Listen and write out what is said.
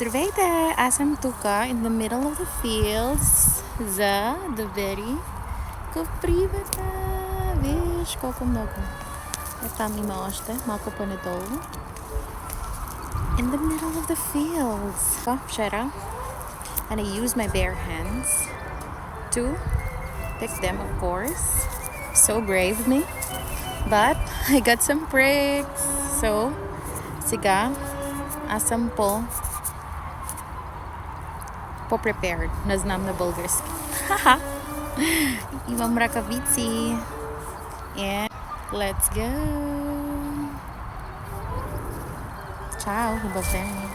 Здравейте! Аз съм тук in the middle of the fields за да бери Копривата. Виж колко много. Там има още, малко по-надолу. In the middle of the fields. Вчера, and I use my bare hands to pick them, of course. So brave of me. But I got some pricks. So, сега аз съм по-prepared. Не знам на български. Имам ръкавици. And let's go. Ciao, хубав ден.